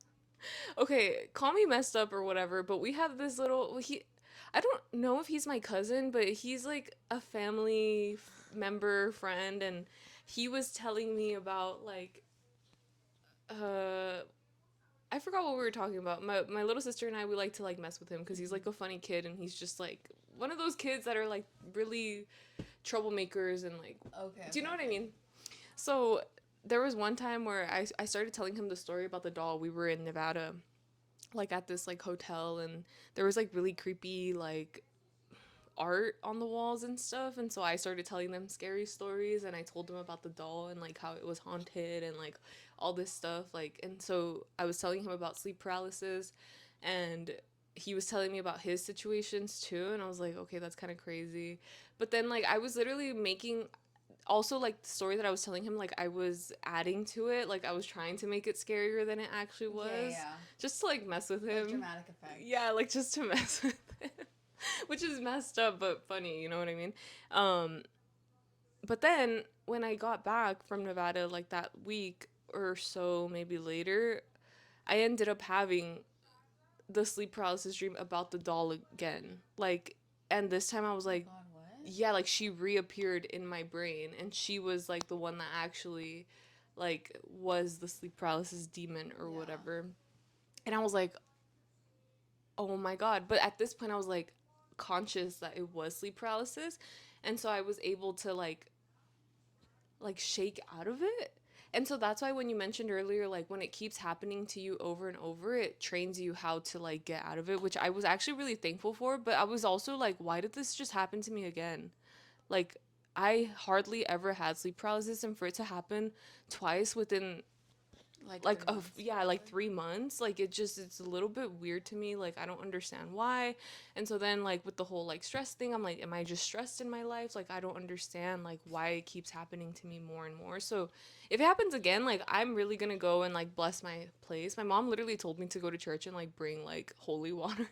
okay, call me messed up or whatever, but we have this little, he, I don't know if he's my cousin, but he's like a family member friend, and he was telling me about like uh I forgot what we were talking about. My little sister and I, we like to like mess with him because he's like a funny kid, and he's just like one of those kids that are like really troublemakers and like, Okay, do you okay, know what I okay. mean? So there was one time where I started telling him the story about the doll. We were in Nevada, like at this like hotel, and there was like really creepy like art on the walls and stuff, and so I started telling them scary stories, and I told them about the doll and like how it was haunted and like all this stuff, like, and so I was telling him about sleep paralysis, and he was telling me about his situations too, and I was like, okay, that's kind of crazy. But then like I was literally making, also like the story that I was telling him, like I was adding to it, like I was trying to make it scarier than it actually Yeah, was, yeah. just to like mess with Like him. dramatic effect. Yeah, like just to mess with him. Which is messed up but funny, you know what I mean? Um but then when I got back from Nevada like that week or so maybe later, I ended up having the sleep paralysis dream about the doll again. Like, and this time I was Oh my like, god, what? yeah, like she reappeared in my brain, and she was like the one that actually like was the sleep paralysis demon or Yeah. whatever. And I was like, oh my god. But at this point I was like conscious that it was sleep paralysis, and so I was able to like shake out of it. And so that's why when you mentioned earlier, like when it keeps happening to you over and over, it trains you how to like get out of it, which I was actually really thankful for. But I was also like, why did this just happen to me again? Like, I hardly ever had sleep paralysis, and for it to happen twice within Like like 3 months, yeah, probably. like 3 months, like it just, it's a little bit weird to me, like I don't understand why. And so then like with the whole like stress thing, I'm like, am I just stressed in my life? Like I don't understand like why it keeps happening to me more and more. So if it happens again, like I'm really gonna go and like bless my place. My mom literally told me to go to church and like bring like holy water.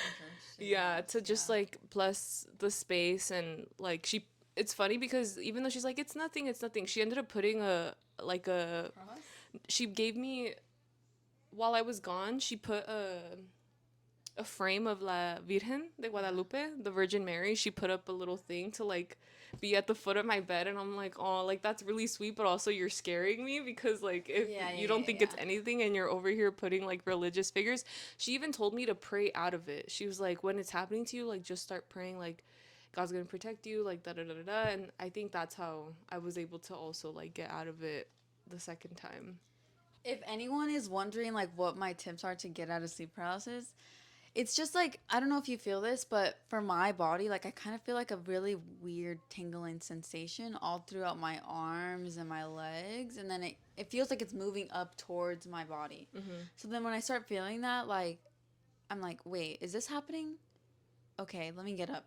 Interesting. Yeah, to Yeah. just like bless the space. And like she, it's funny because even though she's like, it's nothing, she ended up putting a like a, Cross? she gave me, while I was gone, she put a frame of La Virgen de Yeah. Guadalupe, the Virgin Mary. She put up a little thing to like be at the foot of my bed, and I'm like, oh, like that's really sweet, but also you're scaring me because like if Yeah, yeah, you yeah, don't think yeah. it's anything and you're over here putting like religious figures. She even told me to pray out of it. She was like, when it's happening to you, like just start praying, like God's gonna protect you, like da da da da da. And I think that's how I was able to also like get out of it the second time. If anyone is wondering like what my tips are to get out of sleep paralysis, it's just like I don't know if you feel this, but for my body, like I kind of feel like a really weird tingling sensation all throughout my arms and my legs, and then it feels like it's moving up towards my body. Mm-hmm. So then when I start feeling that, like I'm like, wait, is this happening? Okay, let me get up.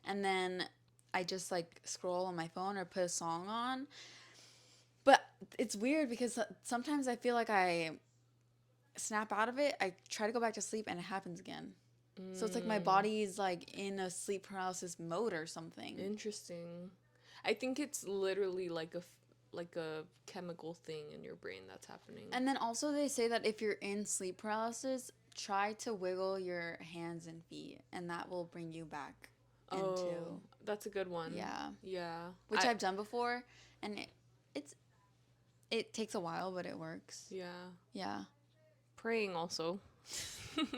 And then I just like scroll on my phone or put a song on. But it's weird because sometimes I feel like I snap out of it. I try to go back to sleep and it happens again. So it's like my Mm, body is like in a sleep paralysis mode or something. interesting. I think it's literally like a chemical thing in your brain that's happening. And then also they say that if you're in sleep paralysis, try to wiggle your hands and feet and that will bring you back Oh, into, that's a good one. yeah, Yeah. which I've done before and it's it takes a while but it works. Yeah. Yeah. Praying also Please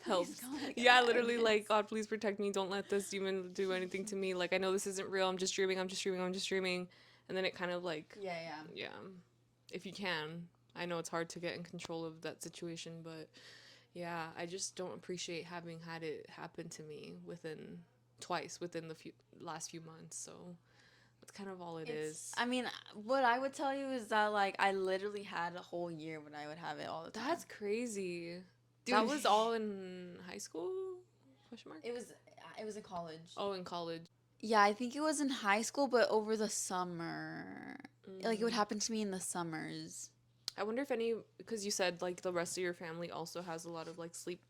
helps. God, get Yeah, out of literally this. like God, please protect me. Don't let this demon do anything to me. Like I know this isn't real. I'm just dreaming. I'm just dreaming. I'm just dreaming. And then it kind of like Yeah, yeah. yeah, if you can. I know it's hard to get in control of that situation, but yeah, I just don't appreciate having had it happen to me twice within the last few months. So that's kind of all it is. I mean, what I would tell you is that like I literally had a whole year when I would have it all the time. That's crazy. Dude, That was all in high school? Question mark? it was in college. Oh, in college. Yeah, I think it was in high school, but over the summer. Like it would Mm. happen to me in the summers. I wonder if any, because you said like the rest of your family also has a lot of like sleep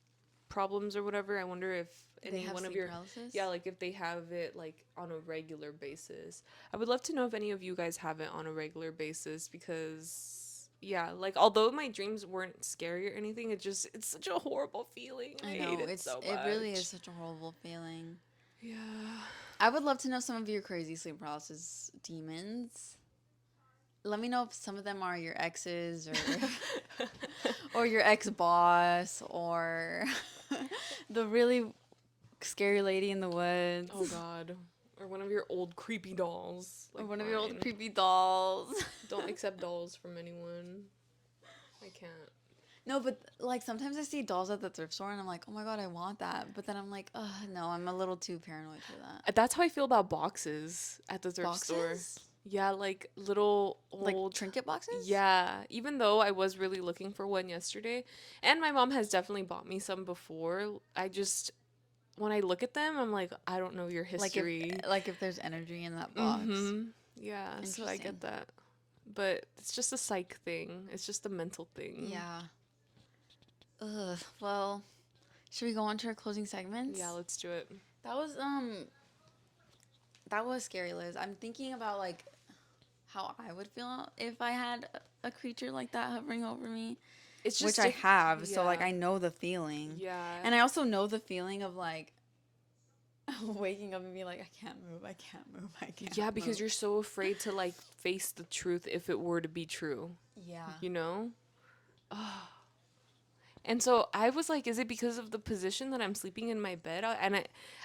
problems or whatever. I wonder if They any have one of sleep your, paralysis? yeah, like if they have it like on a regular basis. I would love to know if any of you guys have it on a regular basis because, yeah, like although my dreams weren't scary or anything, it's such a horrible feeling. I I know, hate it so it really is much. such a horrible feeling. Yeah. I would love to know some of your crazy sleep paralysis demons. Let me know if some of them are your exes or or your ex boss or the really scary lady in the woods. Oh God. Or one of your old creepy dolls. Or Like one of your old mine. creepy dolls. Don't accept dolls from anyone. I can't. No, but like sometimes I see dolls at the thrift store and I'm like, oh my God, I want that. But then I'm like, no, I'm a little too paranoid for that. That's how I feel about boxes at the thrift store. Boxes? Yeah, like little Like old. trinket boxes? Yeah, even though I was really looking for one yesterday, and my mom has definitely bought me some before. I just when I look at them, I'm like, I don't know your history. Like if there's energy in that box. Mm-hmm. Yeah, so I Interesting. get that. But it's just a psych thing. It's just a mental thing. Yeah. Ugh. Well, should we go on to our closing segments? Yeah, let's do it. That was scary, Liz. I'm thinking about like how I would feel if I had a creature like that hovering over me, It's which just I have. So like yeah. I know the feeling. Yeah. And I also know the feeling of like waking up and being like, I can't move, I can't move, I can't Yeah, because move. you're so afraid to like face the truth if it were to be true, Yeah. you know? And so I was like, is it because of the position that I'm sleeping in my bed?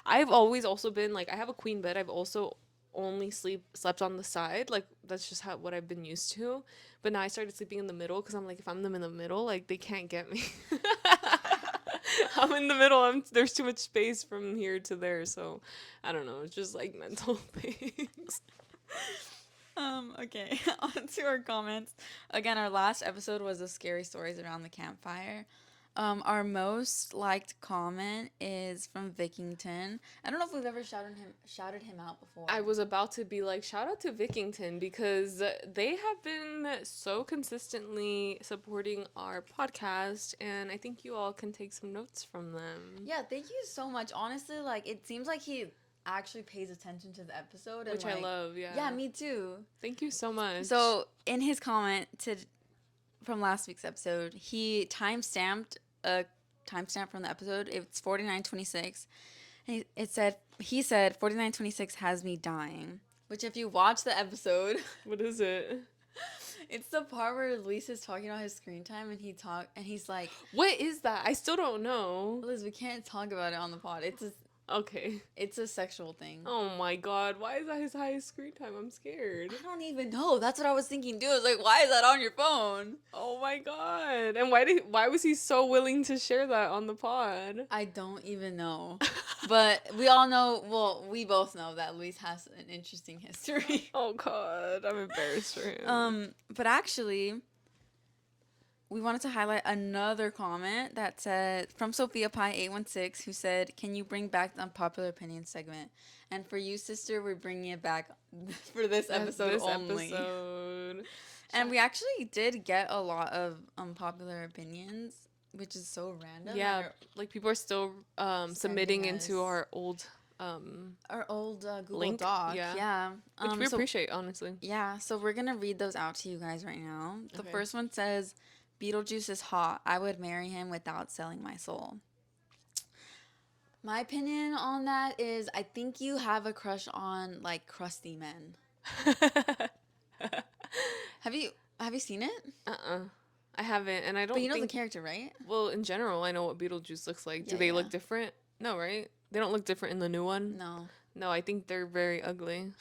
I've always also been like, I have a queen bed. I've also only slept on the side. Like that's just what I've been used to. But now I started sleeping in the middle because I'm like, if I'm them in the middle, like they can't get me. I'm in the middle. There's too much space from here to there. So I don't know. It's just like mental things. Okay, on to our comments. Again, our last episode was the scary stories around the campfire. Our most liked comment is from Vickington. I don't know if we've ever shouted him out before. I was about to be like, shout out to Vickington because they have been so consistently supporting our podcast, and I think you all can take some notes from them. Yeah, thank you so much. Honestly, like it seems like he actually pays attention to the episode, and Which I like, love, yeah. yeah, me too. Thank you so much. So in his comment from last week's episode, he timestamped a timestamp from the episode. It's 49:26. And he said 49:26 has me dying. Which if you watch the episode, what is it? it's the part where Luis is talking about his screen time and he's like, What is that? I still don't know. Liz, we can't talk about it on the pod. Okay. It's a sexual thing. Oh my God. Why is that his highest screen time? I'm scared. I don't even know. That's what I was thinking too. I was like, why is that on your phone? Oh my God. And why was he so willing to share that on the pod? I don't even know. But we all know, well, we both know that Luis has an interesting history. Oh God. I'm embarrassed for him. But actually, we wanted to highlight another comment that said from Sophia Pie 816, who said, "Can you bring back the unpopular opinion segment?" And for you, sister, we're bringing it back for this episode This only. episode. And we actually did get a lot of unpopular opinions, which is so random. Yeah, like people are still submitting Sending into us our our old Google link. Doc. Yeah. Yeah. Which we So appreciate, honestly. yeah, so we're gonna read those out to you guys right now. The Okay. first one says, "Beetlejuice is hot. I would marry him without selling my soul." My opinion on that is, I think you have a crush on like crusty men. Have you seen it? uh-uh. I haven't, and I But you don't know the think. character, right? Well, in general, I know what Beetlejuice looks like. Do Yeah, they yeah. look different? No, right? They don't look different in the new one. No. No, I think they're very ugly,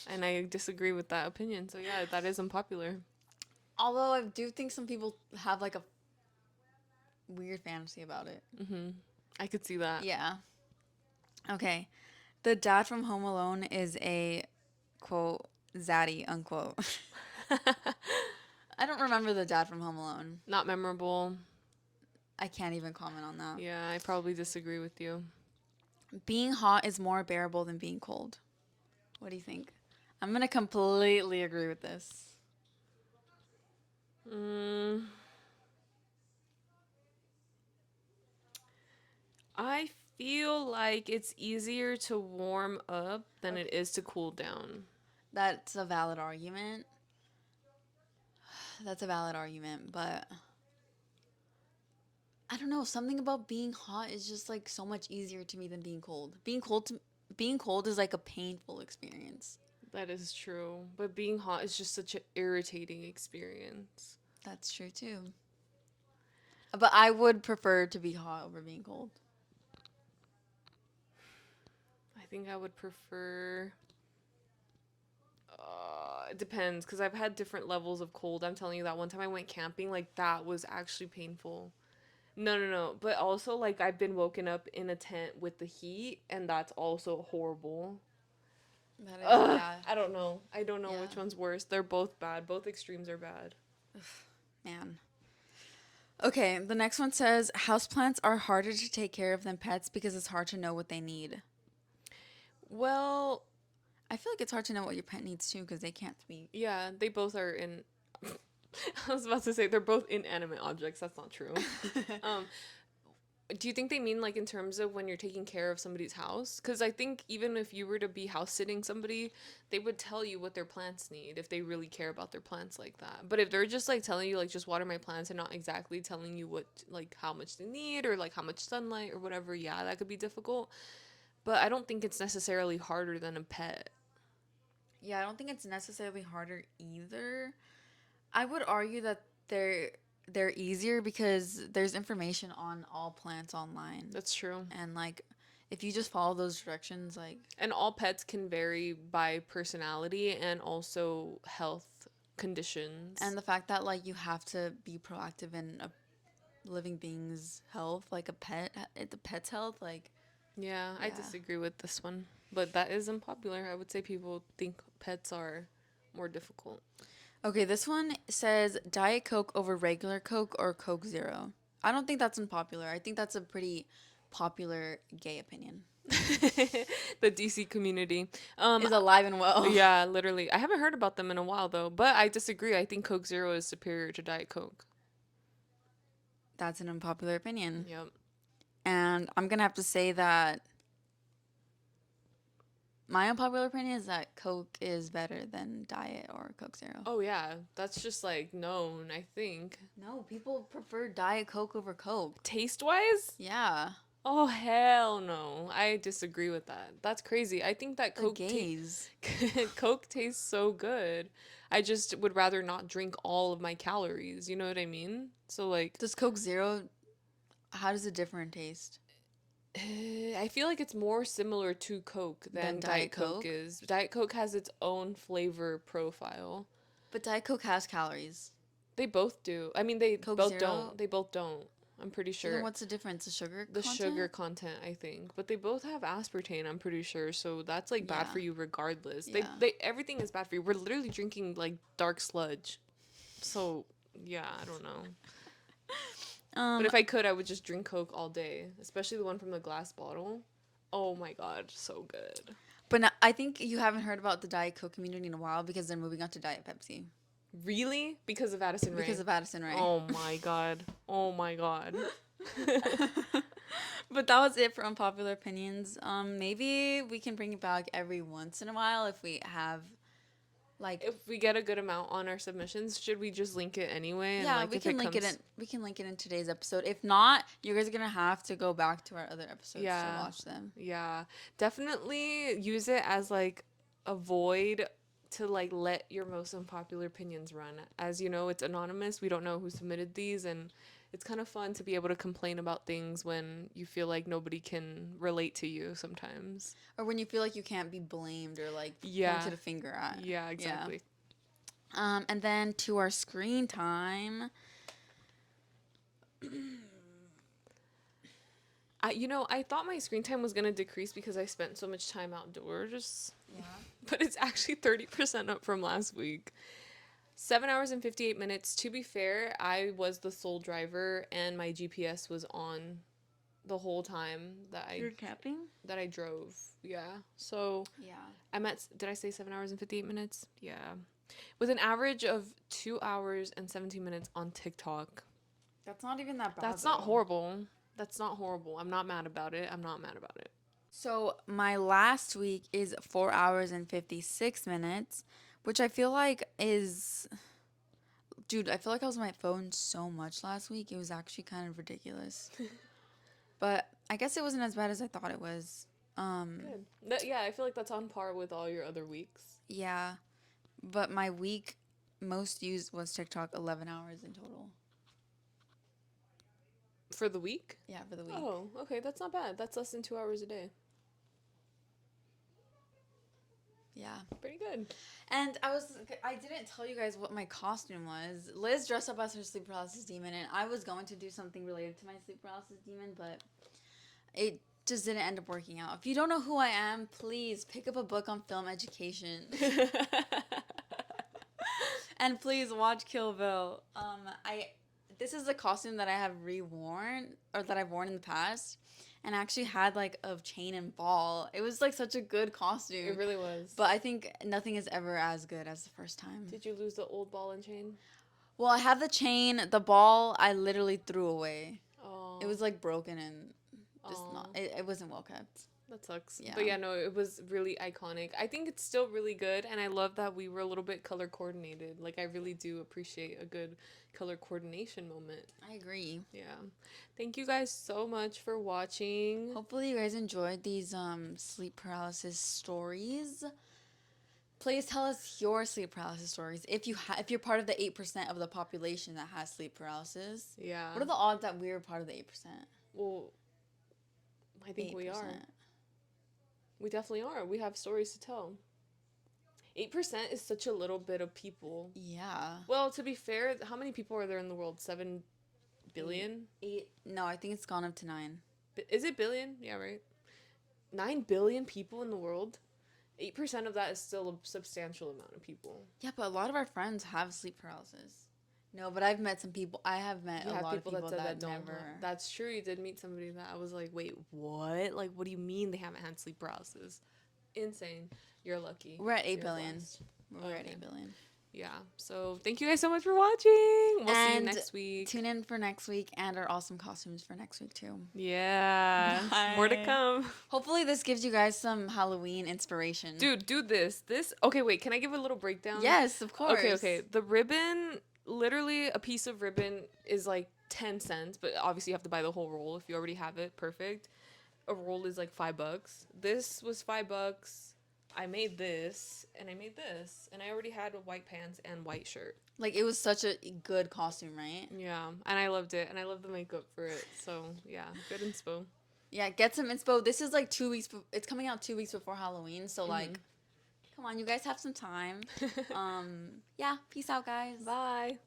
and I disagree with that opinion. So yeah, that is unpopular. Although I do think some people have like a weird fantasy about it. I could see that. Yeah. Okay. The dad from Home Alone is a quote zaddy unquote. I don't remember the dad from Home Alone. Not memorable. I can't even comment on that. Yeah, I probably disagree with you. Being hot is more bearable than being cold. What do you think? I'm going to completely agree with this. I feel like it's easier to warm up than it is to cool down. That's a valid argument. That's a valid argument, but I don't know, something about being hot is just like so much easier to me than being cold. Being cold is like a painful experience. That is true. But being hot is just such an irritating experience. That's true too. But I would prefer to be hot over being cold. I think I would prefer. It depends, because I've had different levels of cold. I'm telling you, that one time I went camping, like, that was actually painful. No. But also, like, I've been woken up in a tent with the heat, and that's also horrible. That is, yeah. I don't know. I don't know Yeah. which one's worse. They're both bad. Both extremes are bad. Man. Okay, the next one says houseplants are harder to take care of than pets because it's hard to know what they need. Well, I feel like it's hard to know what your pet needs too because they can't speak. yeah, they both are in. I was about to say they're both inanimate objects. That's not true. Do you think they mean like in terms of when you're taking care of somebody's house? Because I think even if you were to be house sitting somebody, they would tell you what their plants need if they really care about their plants like that. But if they're just like telling you like just water my plants and not exactly telling you what like how much they need or like how much sunlight or whatever, yeah, that could be difficult. But I don't think it's necessarily harder than a pet. Yeah, I don't think it's necessarily harder either. I would argue that they're easier because there's information on all plants online. That's true. And like if you just follow those directions, like, And all pets can vary by personality and also health conditions. and the fact that like you have to be proactive in a living being's health, like the pet's health, like, Yeah, I yeah. disagree with this one. But that is unpopular. I would say people think pets are more difficult. Okay, this one says Diet Coke over regular Coke or Coke Zero. I don't think that's unpopular. I think that's a pretty popular gay opinion. The DC community. Is alive and well. Yeah, literally. I haven't heard about them in a while though, but I disagree. I think Coke Zero is superior to Diet Coke. That's an unpopular opinion. Yep. And I'm going to have to say that my unpopular opinion is that Coke is better than Diet or Coke Zero. Oh yeah, that's just like known, I think. No, people prefer Diet Coke over Coke. Taste-wise? Yeah. Oh hell no. I disagree with that. That's crazy. I think that The Coke gays. Coke tastes so good. I just would rather not drink all of my calories, you know what I mean? So like Does Coke Zero, how does it differ in taste? I feel like it's more similar to Coke than Than Diet Diet Coke Coke? is. Diet Coke has its own flavor profile. But Diet Coke has calories. They both do. I mean, they Coke both Zero? don't. They both don't. I'm pretty So then sure. what's the difference? The sugar The content? sugar content, I think. But they both have aspartame, I'm pretty sure. So that's like bad Yeah. for you regardless. Yeah. They everything is bad for you. We're literally drinking like dark sludge. So Yeah, I don't know. But Um, if I could, I would just drink Coke all day, especially the one from the glass bottle. Oh my god, so good. but no, I think you haven't heard about the Diet Coke community in a while because they're moving on to Diet Pepsi Really? Because of Addison because Rae. of Addison Rae. Oh my god. Oh my god. But that was it for unpopular opinions. Maybe we can bring it back every once in a while if we have like If we get a good amount on our submissions, should we just link it anyway? And yeah, like we if it can link it in comes, today's episode. If not, you guys are gonna have to go back to our other episodes to yeah, watch them. yeah, definitely use it as like a void to like let your most unpopular opinions run. As you know, it's anonymous. We don't know who submitted these, and it's kind of fun to be able to complain about things when you feel like nobody can relate to you sometimes. Or when you feel like you can't be blamed or like Yeah, pointed a finger at. yeah, Yeah. exactly. And then to our screen time. I thought my screen time was gonna decrease because I spent so much time outdoors, Yeah. but it's actually 30% up from last week. 7 hours and 58 minutes. To be fair, I was the sole driver and my GPS was on the whole time You're camping? that I drove. Yeah. So Yeah. I'm at, did I say 7 hours and 58 minutes? Yeah. With an average of 2 hours and 17 minutes on TikTok. That's not even that bad. That's not horrible. That's not horrible. I'm not mad about it. I'm not mad about it. So my last week is 4 hours and 56 minutes, which I feel like is, dude, I feel like I was on my phone so much last week. It was actually kind of ridiculous. But I guess it wasn't as bad as I thought it was. Good. Yeah, I feel like that's on par with all your other weeks. Yeah. But my week most used was TikTok, 11 hours in total. For the week? Yeah, for the week. Oh, okay. That's not bad. That's less than 2 hours a day. Yeah. Pretty good. And I didn't tell you guys what my costume was. Liz dressed up as her sleep paralysis demon, and I was going to do something related to my sleep paralysis demon, but it just didn't end up working out. If you don't know who I am, please pick up a book on film education. And please watch Kill Bill. This is a costume that I have reworn or that I've worn in the past, and I actually had like a chain and ball. It was like such a good costume. It really was. But I think nothing is ever as good as the first time. Did you lose the old ball and chain? Well, I have the chain, the ball I literally threw away. Oh. It was like broken and just Aw. not. It wasn't well kept. That sucks. Yeah. But yeah, no, it was really iconic. I think it's still really good, and I love that we were a little bit color coordinated. Like, I really do appreciate a good color coordination moment. I agree. Yeah. Thank you guys so much for watching. Hopefully you guys enjoyed these sleep paralysis stories. Please tell us your sleep paralysis stories if if you're part of the 8% of the population that has sleep paralysis. Yeah. What are the odds that we're part of the 8%? Well, I think 8%. we are. We definitely are. We have stories to tell. 8% is such a little bit of people. Yeah. Well, to be fair, how many people are there in the world? 7 billion? 8. No, I think it's gone up to 9. Is it billion? Yeah, right. 9 billion people in the world. 8% of that is still a substantial amount of people. Yeah, but a lot of our friends have sleep paralysis. No, but I've met some people. I have met a lot of people that don't. never. That's true. You did meet somebody that I was like, wait, what? Like, what do you mean they haven't had sleep paralysis? Insane. You're lucky. We're at 8 You're billion. blessed. We're at Okay. 8 billion. Yeah. So thank you guys so much for watching. We'll see you And next week. Tune in for next week and our awesome costumes for next week too. Yeah. Bye. More to come. Hopefully this gives you guys some Halloween inspiration. Dude, do this. Okay, wait. Can I give a little breakdown? Yes, of course. Okay. The ribbon, literally a piece of ribbon is like 10 cents, but obviously you have to buy the whole roll if you already have it. Perfect. A roll is like $5. This was $5. I made this, and I made this, and I already had white pants and white shirt. Like, it was such a good costume, right? Yeah, and I loved it, and I love the makeup for it. So yeah, good inspo. Yeah, get some inspo. This is like 2 weeks. It's coming out 2 weeks before Halloween, so like, come on, you guys have some time. Yeah, peace out, guys. Bye.